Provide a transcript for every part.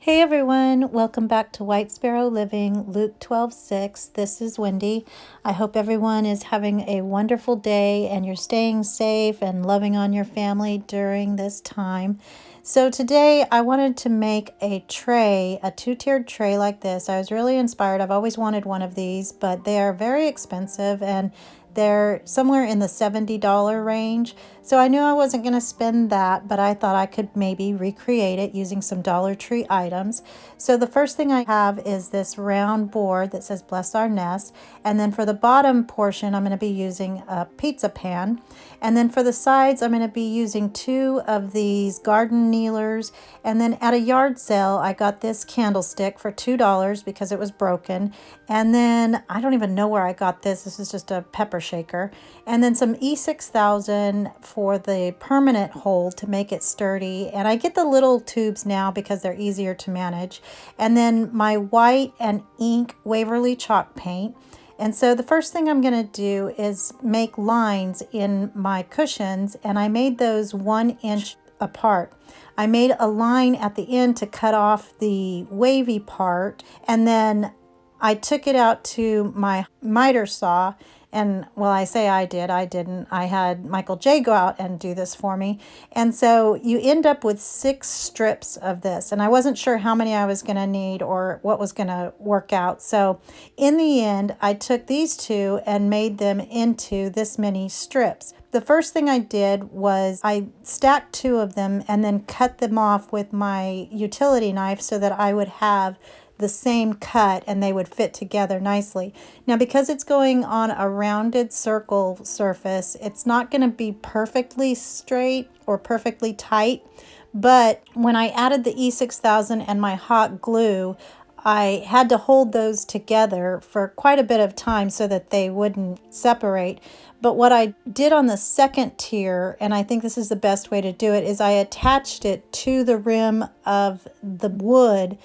Hey everyone, welcome back to White Sparrow Living, Luke 12:6. This is Wendy. I hope everyone is having a wonderful day and you're staying safe and loving on your family during this time. So today I wanted to make a tray, a two-tiered tray like this. I was really inspired. I've always wanted one of these, but they are very expensive and they're somewhere in the $70 range. So I knew I wasn't going to spend that, but I thought I could maybe recreate it using some Dollar Tree items. So the first thing I have is this round board that says Bless Our Nest. And then for the bottom portion, I'm going to be using a pizza pan. And then for the sides, I'm going to be using two of these garden kneelers. And then at a yard sale, I got this candlestick for $2 because it was broken. And then I don't even know where I got this. This is just a pepper shaker. And then some E6000 for the permanent hold to make it sturdy. And I get the little tubes now because they're easier to manage. And then my white and ink Waverly chalk paint. And so the first thing I'm going to do is make lines in my cushions, and I made those 1 inch apart. I made a line at the end to cut off the wavy part, and then I took it out to my miter saw. And well, I say I didn't. I had Michael J go out and do this for me. And so you end up with 6 strips of this. And I wasn't sure how many I was going to need or what was going to work out. So in the end, I took these two and made them into this many strips. The first thing I did was I stacked 2 of them and then cut them off with my utility knife so that I would have the same cut and they would fit together nicely. Now, because it's going on a rounded circle surface, it's not going to be perfectly straight or perfectly tight. But when I added the E6000 and my hot glue, I had to hold those together for quite a bit of time so that they wouldn't separate. But what I did on the second tier, and I think this is the best way to do it, is I attached it to the rim of the wood,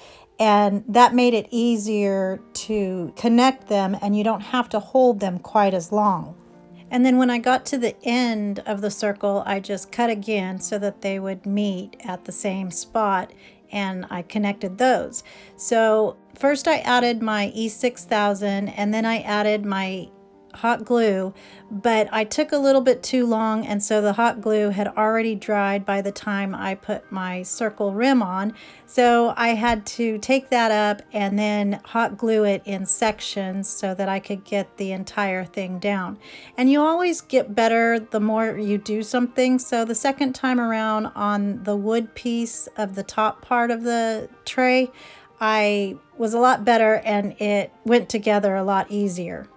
and that made it easier to connect them, and you don't have to hold them quite as long. And then when I got to the end of the circle, I just cut again so that they would meet at the same spot, and I connected those. So first I added my E6000 and then I added my hot glue, but I took a little bit too long, and so the hot glue had already dried by the time I put my circle rim on. So I had to take that up and then hot glue it in sections so that I could get the entire thing down. And you always get better the more you do something. So the second time around on the wood piece of the top part of the tray, I was a lot better and it went together a lot easier.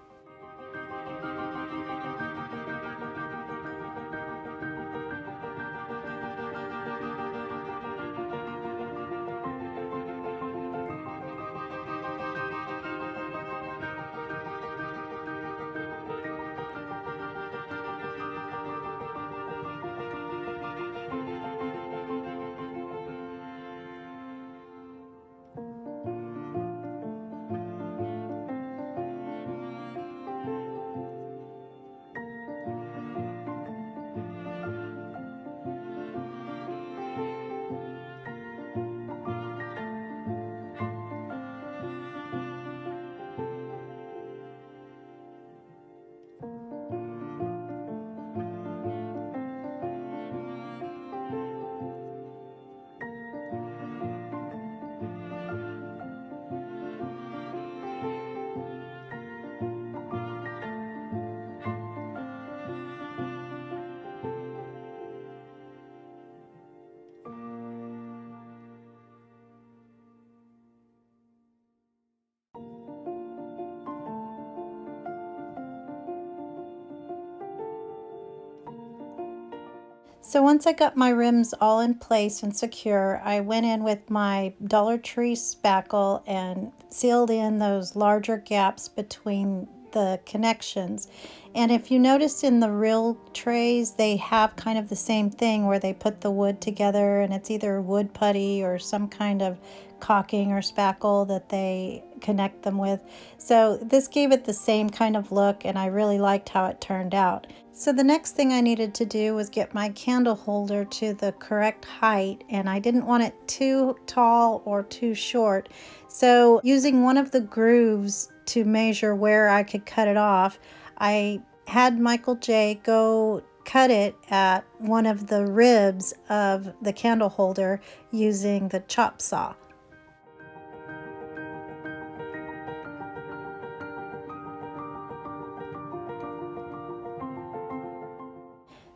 So once I got my rims all in place and secure, I went in with my Dollar Tree spackle and sealed in those larger gaps between the connections. And if you notice in the real trays, they have kind of the same thing where they put the wood together, and it's either wood putty or some kind of caulking or spackle that they connect them with. So this gave it the same kind of look, and I really liked how it turned out. So the next thing I needed to do was get my candle holder to the correct height, and I didn't want it too tall or too short. So using one of the grooves to measure where I could cut it off, I had Michael J. go cut it at one of the ribs of the candle holder using the chop saw.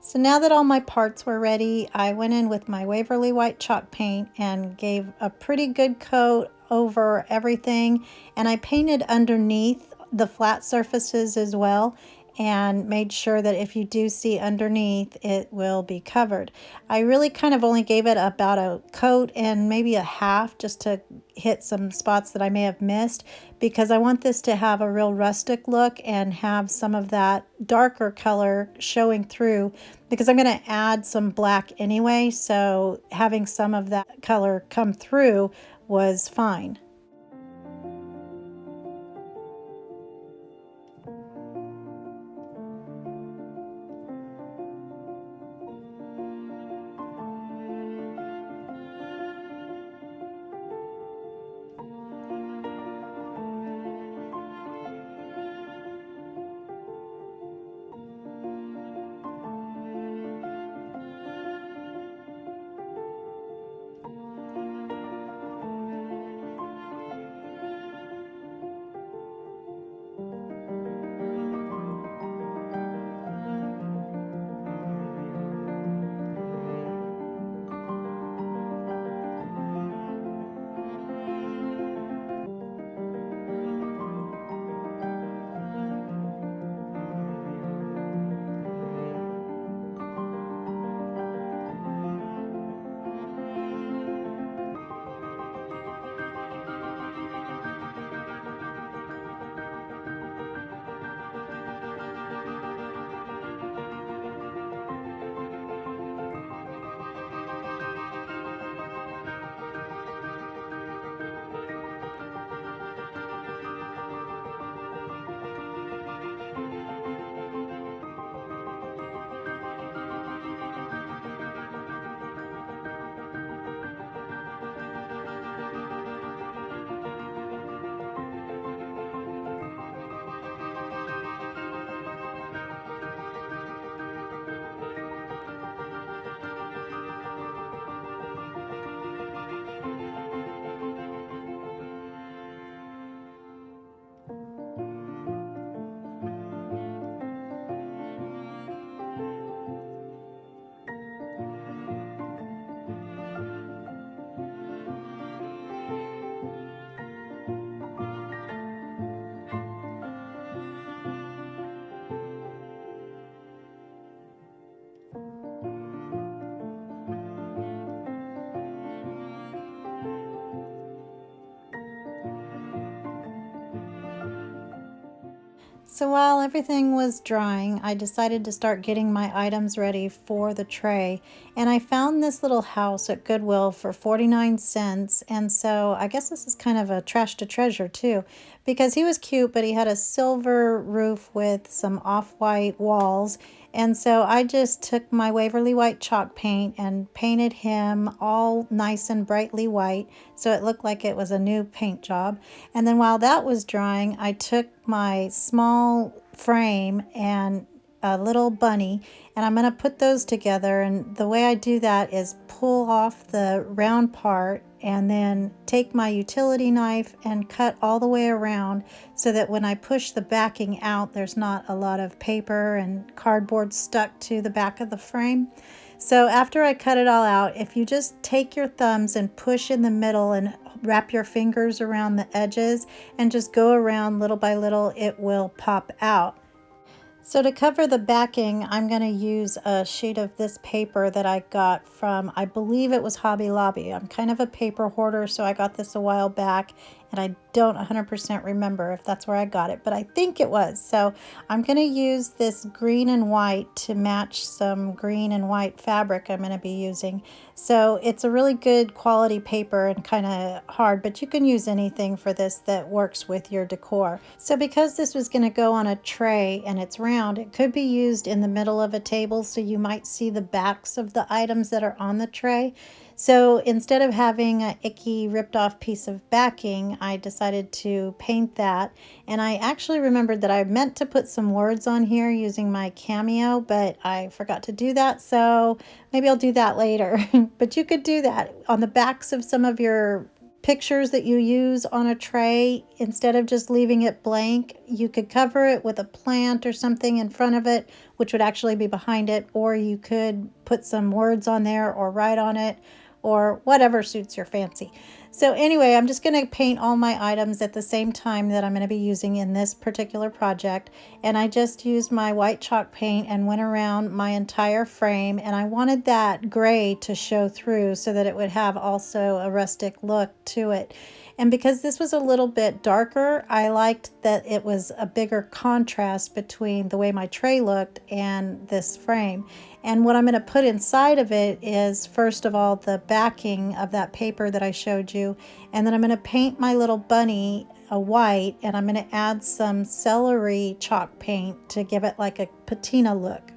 So now that all my parts were ready, I went in with my Waverly White chalk paint and gave a pretty good coat over everything. And I painted underneath the flat surfaces as well, and made sure that if you do see underneath, it will be covered. I really kind of only gave it about a coat and maybe a half just to hit some spots that I may have missed, because I want this to have a real rustic look and have some of that darker color showing through, because I'm going to add some black anyway, so having some of that color come through was fine. So while everything was drying, I decided to start getting my items ready for the tray. And I found this little house at Goodwill for 49 cents. And so I guess this is kind of a trash to treasure too, because he was cute, but he had a silver roof with some off-white walls. And so I just took my Waverly White chalk paint and painted him all nice and brightly white, so it looked like it was a new paint job. And then while that was drying, I took my small frame and a little bunny, and I'm going to put those together. And the way I do that is pull off the round part and then take my utility knife and cut all the way around, so that when I push the backing out, there's not a lot of paper and cardboard stuck to the back of the frame. So after I cut it all out, if you just take your thumbs and push in the middle and wrap your fingers around the edges and just go around little by little, it will pop out. So to cover the backing, I'm going to use a sheet of this paper that I got from, I believe it was Hobby Lobby. I'm kind of a paper hoarder, so I got this a while back, and I don't 100% remember if that's where I got it, but I think it was. So I'm going to use this green and white to match some green and white fabric I'm going to be using. So it's a really good quality paper and kind of hard, but you can use anything for this that works with your decor. So because this was going to go on a tray and it's round, it could be used in the middle of a table, so you might see the backs of the items that are on the tray. So instead of having an icky ripped off piece of backing, I decided to paint that. And I actually remembered that I meant to put some words on here using my Cameo, but I forgot to do that. So maybe I'll do that later. But you could do that on the backs of some of your pictures that you use on a tray. Instead of just leaving it blank, you could cover it with a plant or something in front of it, which would actually be behind it, or you could put some words on there or write on it, or whatever suits your fancy. So anyway, I'm just going to paint all my items at the same time that I'm going to be using in this particular project. And I just used my white chalk paint and went around my entire frame, and I wanted that gray to show through so that it would have also a rustic look to it. And because this was a little bit darker, I liked that it was a bigger contrast between the way my tray looked and this frame. And what I'm going to put inside of it is, first of all, the backing of that paper that I showed you. And then I'm going to paint my little bunny a white, and I'm going to add some celery chalk paint to give it like a patina look.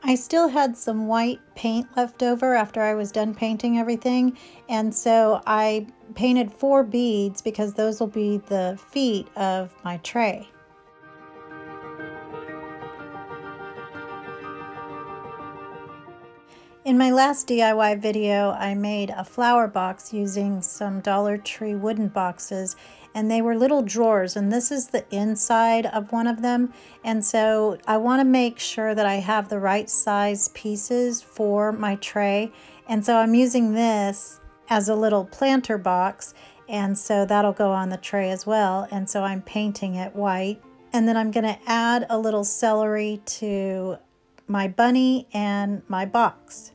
I still had some white paint left over after I was done painting everything, and so I painted 4 beads because those will be the feet of my tray. In my last DIY video, I made a flower box using some Dollar Tree wooden boxes, and they were little drawers, and this is the inside of one of them. And so I want to make sure that I have the right size pieces for my tray, and so I'm using this as a little planter box, and so that'll go on the tray as well. And so I'm painting it white, and then I'm going to add a little celery to my bunny and my box.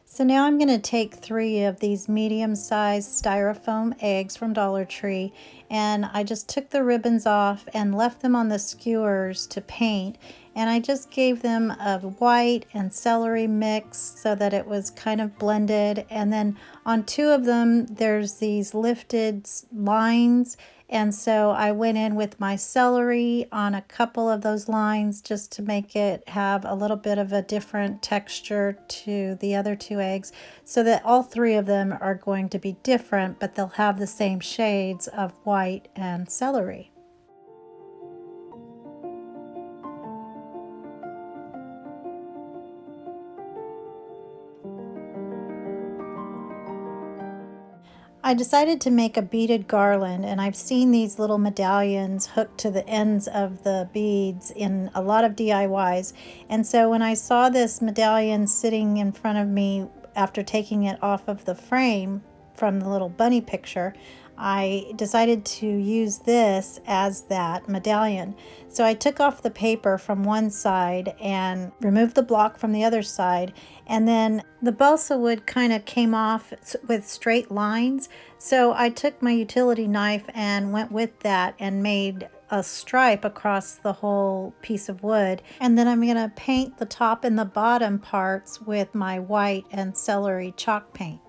So now I'm going to take 3 of these medium-sized styrofoam eggs from Dollar Tree, and I just took the ribbons off and left them on the skewers to paint, and I just gave them a white and celery mix so that it was kind of blended. And then on 2 of them there's these lifted lines, and so I went in with my celery on a couple of those lines just to make it have a little bit of a different texture to the other 2 eggs, so that all 3 of them are going to be different, but they'll have the same shades of white and celery. I decided to make a beaded garland, and I've seen these little medallions hooked to the ends of the beads in a lot of DIYs. And so when I saw this medallion sitting in front of me after taking it off of the frame from the little bunny picture, I decided to use this as that medallion. So I took off the paper from one side and removed the block from the other side, and then the balsa wood kind of came off with straight lines. So I took my utility knife and went with that and made a stripe across the whole piece of wood. And then I'm going to paint the top and the bottom parts with my white and celery chalk paint.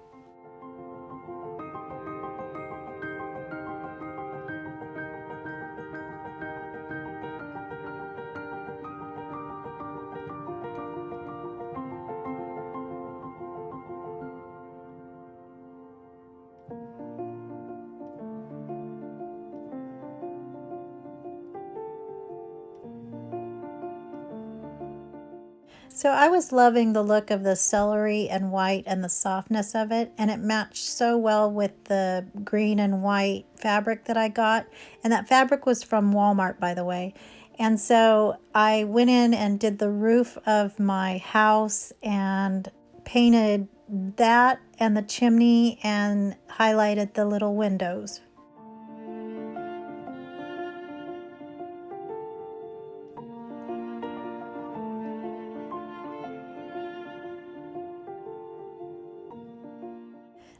So I was loving the look of the celery and white and the softness of it, and it matched so well with the green and white fabric that I got. And that fabric was from Walmart, by the way. And so I went in and did the roof of my house and painted that and the chimney and highlighted the little windows.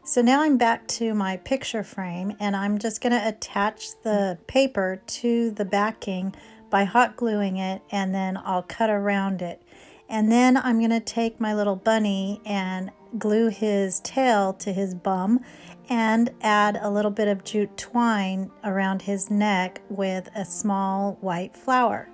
So now I'm back to my picture frame, and I'm just going to attach the paper to the backing by hot gluing it, and then I'll cut around it. And then I'm going to take my little bunny and glue his tail to his bum and add a little bit of jute twine around his neck with a small white flower.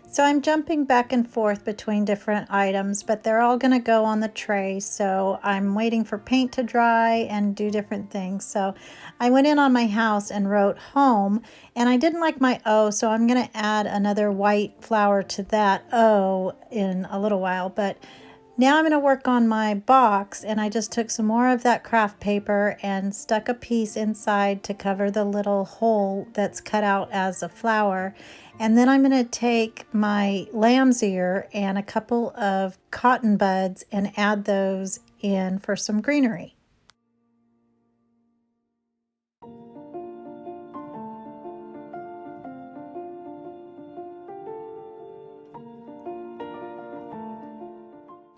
So I'm jumping back and forth between different items, but they're all going to go on the tray. So I'm waiting for paint to dry and do different things. So I went in on my house and wrote home, and I didn't like my O, so I'm going to add another white flower to that O in a little while. But now I'm going to work on my box, and I just took some more of that craft paper and stuck a piece inside to cover the little hole that's cut out as a flower. And then I'm going to take my lamb's ear and a couple of cotton buds and add those in for some greenery.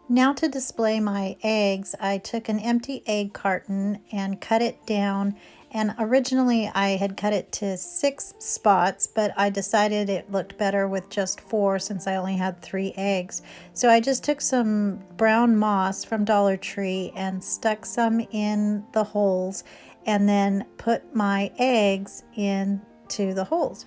Now to display my eggs, I took an empty egg carton and cut it down. And originally I had cut it to 6 spots, but I decided it looked better with just 4 since I only had 3 eggs. So I just took some brown moss from Dollar Tree and stuck some in the holes and then put my eggs into the holes.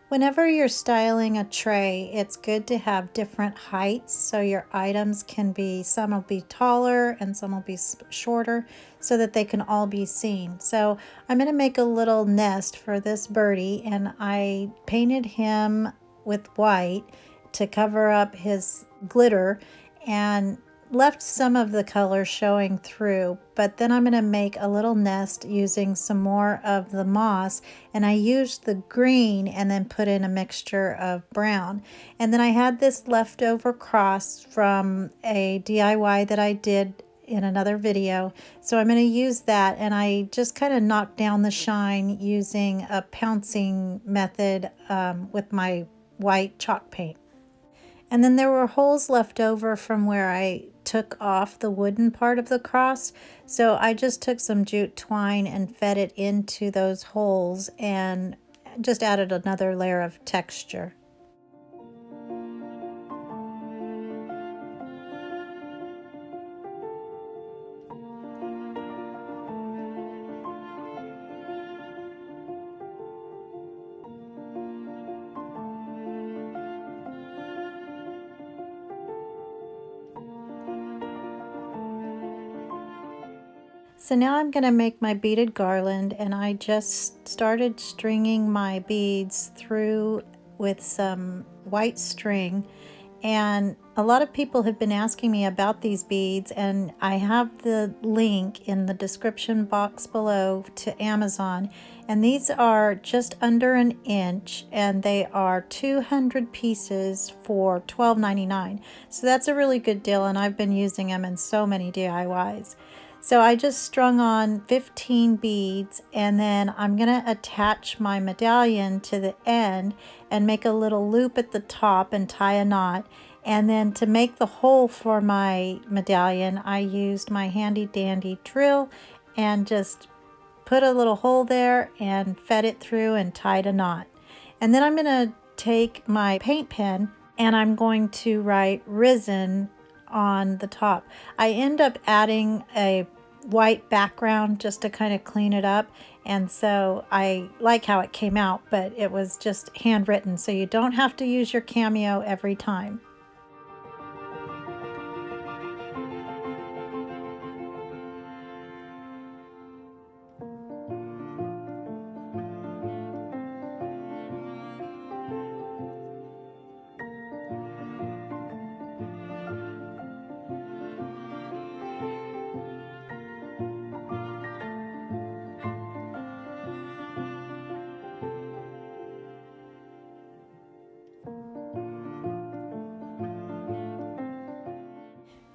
Whenever you're styling a tray, it's good to have different heights so your items can be, some will be taller and some will be shorter so that they can all be seen. So I'm going to make a little nest for this birdie, and I painted him with white to cover up his glitter and left some of the color showing through, but then I'm going to make a little nest using some more of the moss, and I used the green and then put in a mixture of brown. And then I had this leftover cross from a DIY that I did in another video, so I'm going to use that, and I just kind of knocked down the shine using a pouncing method with my white chalk paint. And then there were holes left over from where I took off the wooden part of the cross. So I just took some jute twine and fed it into those holes and just added another layer of texture. So now I'm going to make my beaded garland, and I just started stringing my beads through with some white string. And a lot of people have been asking me about these beads, and I have the link in the description box below to Amazon. And these are just under an inch, and they are 200 pieces for $12.99. So that's a really good deal, and I've been using them in so many DIYs. So I just strung on 15 beads, and then I'm going to attach my medallion to the end and make a little loop at the top and tie a knot. And then to make the hole for my medallion, I used my handy dandy drill and just put a little hole there and fed it through and tied a knot. And then I'm going to take my paint pen and I'm going to write Risen on the top. I end up adding a white background just to kind of clean it up, and so I like how it came out, but it was just handwritten, so you don't have to use your Cameo every time.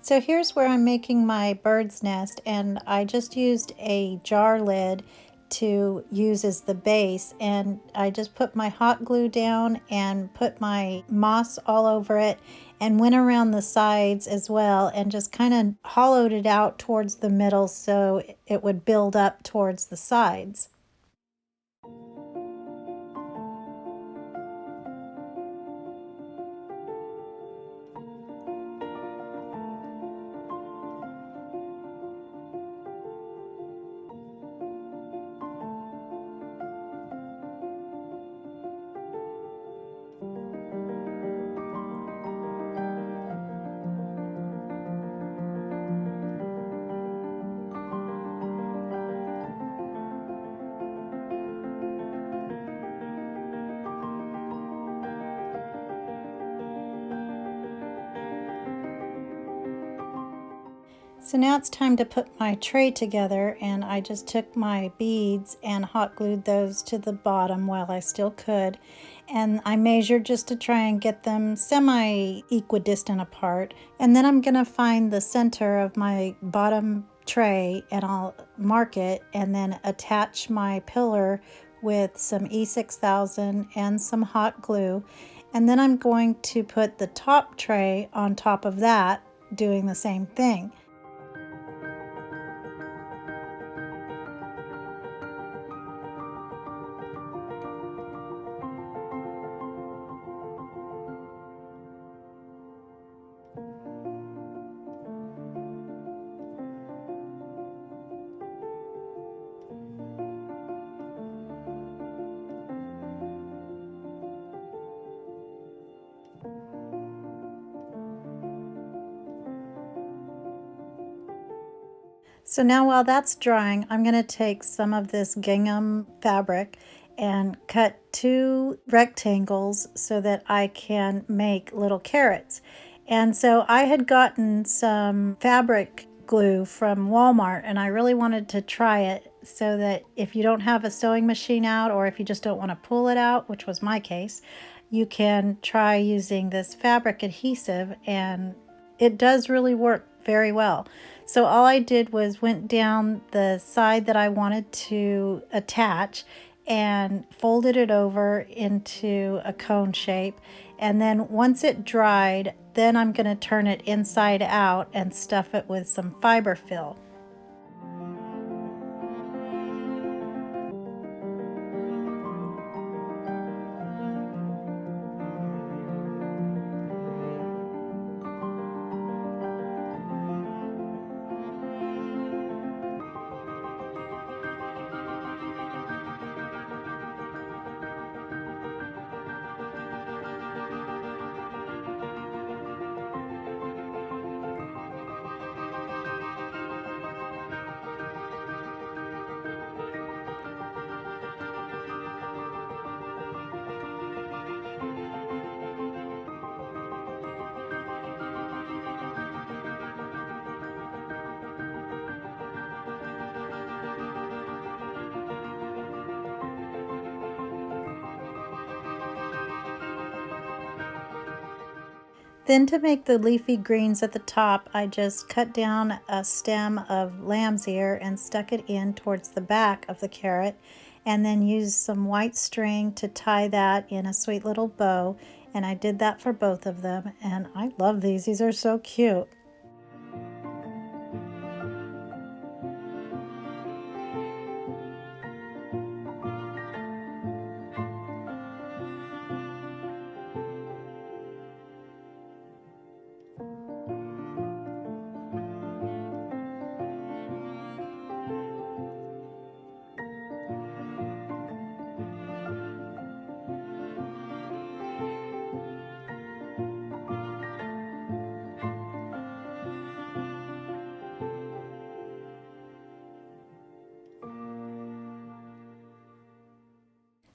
So here's where I'm making my bird's nest, and I just used a jar lid to use as the base, and I just put my hot glue down and put my moss all over it and went around the sides as well and just kind of hollowed it out towards the middle so it would build up towards the sides. So now it's time to put my tray together, and I just took my beads and hot glued those to the bottom while I still could, and I measured just to try and get them semi-equidistant apart. And then I'm gonna find the center of my bottom tray and I'll mark it and then attach my pillar with some E6000 and some hot glue, and then I'm going to put the top tray on top of that, doing the same thing. So now while that's drying, I'm going to take some of this gingham fabric and cut 2 rectangles so that I can make little carrots. And so I had gotten some fabric glue from Walmart, and I really wanted to try it so that if you don't have a sewing machine out, or if you just don't want to pull it out, which was my case, you can try using this fabric adhesive, and it does really work very well. So all I did was went down the side that I wanted to attach and folded it over into a cone shape. And then once it dried, then I'm going to turn it inside out and stuff it with some fiber fill. Then to make the leafy greens at the top, I just cut down a stem of lamb's ear and stuck it in towards the back of the carrot, and then used some white string to tie that in a sweet little bow. And I did that for both of them, and I love these. These are so cute.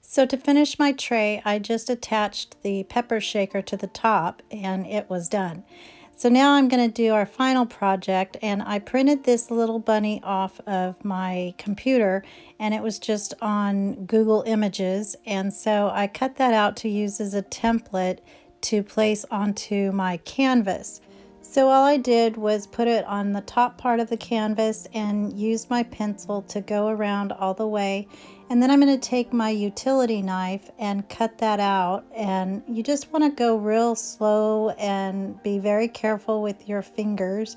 So to finish my tray, I just attached the pepper shaker to the top and it was done. So now I'm going to do our final project, and I printed this little bunny off of my computer, and it was just on Google Images, and so I cut that out to use as a template to place onto my canvas. So all I did was put it on the top part of the canvas and used my pencil to go around all the way. And then I'm going to take my utility knife and cut that out. And you just want to go real slow and be very careful with your fingers.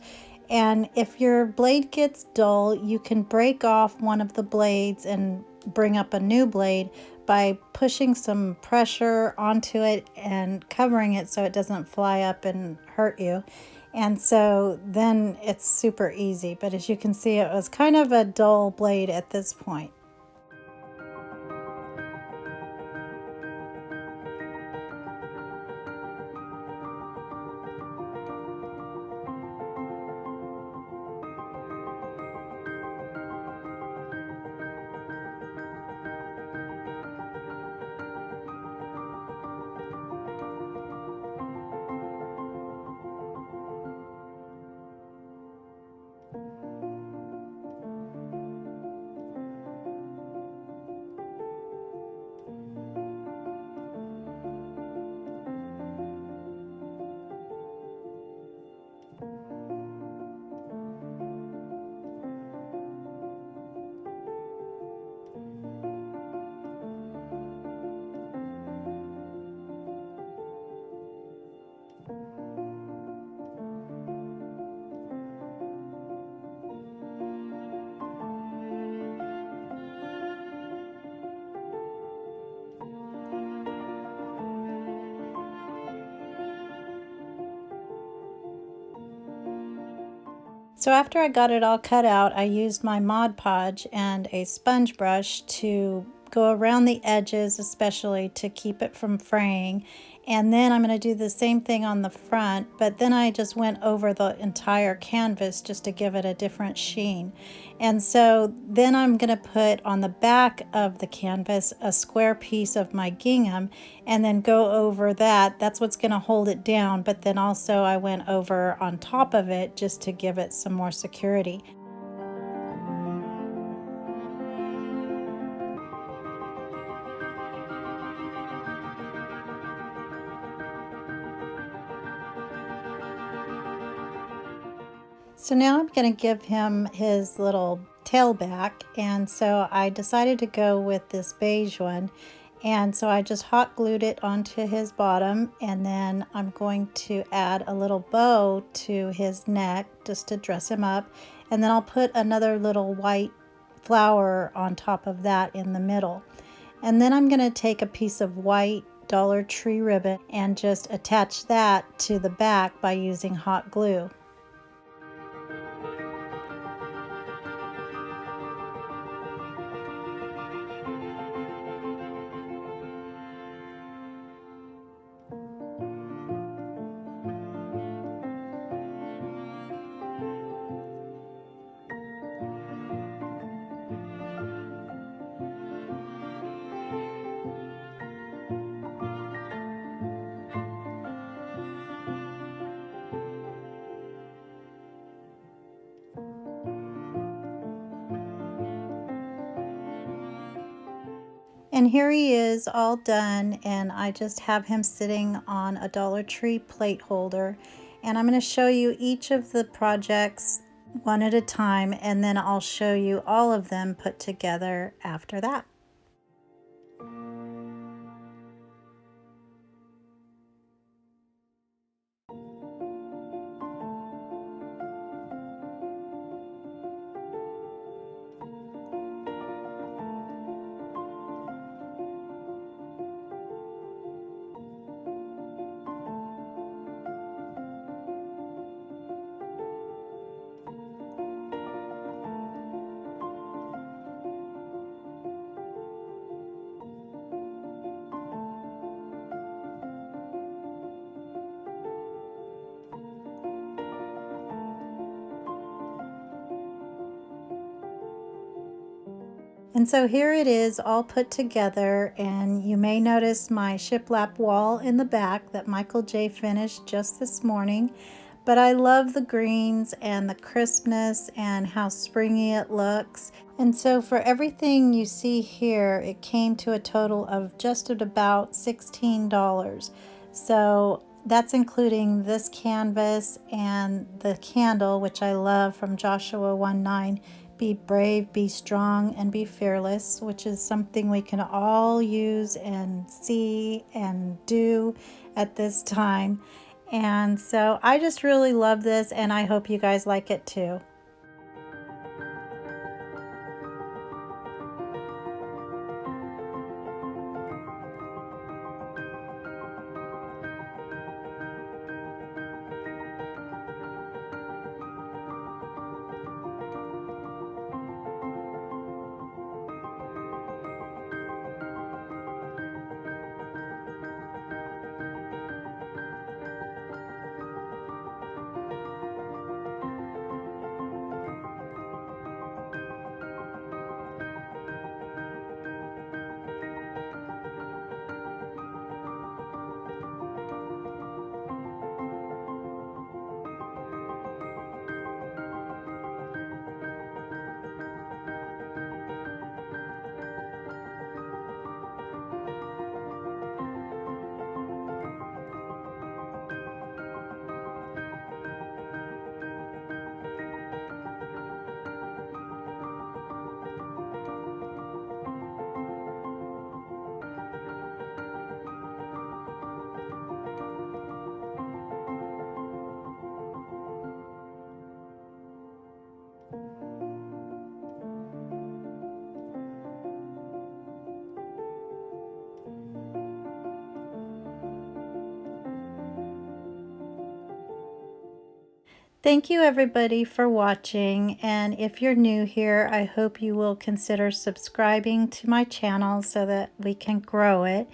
And if your blade gets dull, you can break off one of the blades and bring up a new blade by pushing some pressure onto it and covering it so it doesn't fly up and hurt you. And so then it's super easy. But as you can see, it was kind of a dull blade at this point. So after I got it all cut out, I used my Mod Podge and a sponge brush to go around the edges, especially to keep it from fraying. And then I'm going to do the same thing on the front, but then I just went over the entire canvas just to give it a different sheen. And so then I'm going to put on the back of the canvas a square piece of my gingham and then go over that. That's what's going to hold it down, but then also I went over on top of it just to give it some more security. So now I'm going to give him his little tail back, and so I decided to go with this beige one, and so I just hot glued it onto his bottom, and then I'm going to add a little bow to his neck just to dress him up, and then I'll put another little white flower on top of that in the middle. And then I'm going to take a piece of white Dollar Tree ribbon and just attach that to the back by using hot glue. And here he is all done, and I just have him sitting on a Dollar Tree plate holder. And I'm going to show you each of the projects one at a time, and then I'll show you all of them put together after that. And so here it is all put together, and you may notice my shiplap wall in the back that Michael J finished just this morning. But I love the greens and the crispness and how springy it looks. And so for everything you see here, it came to a total of just at about $16. So that's including this canvas and the candle, which I love, from Joshua 1:9. Be brave, be strong, and be fearless, which is something we can all use and see and do at this time. And so I just really love this, and I hope you guys like it too. Thank you everybody for watching, and if you're new here, I hope you will consider subscribing to my channel so that we can grow it.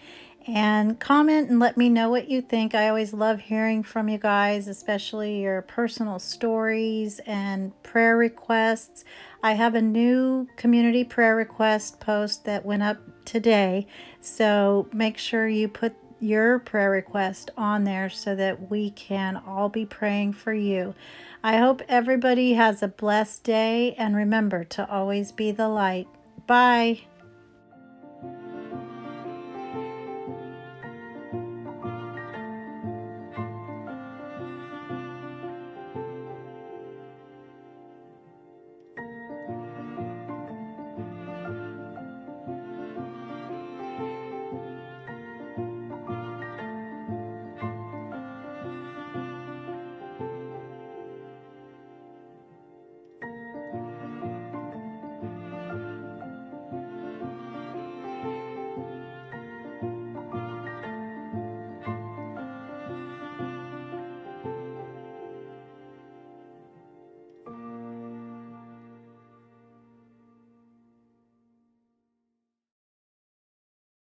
And comment and let me know what you think. I always love hearing from you guys, especially your personal stories and prayer requests. I have a new community prayer request post that went up today, so make sure you put your prayer request on there so that we can all be praying for you. I hope everybody has a blessed day, and remember to always be the light. Bye.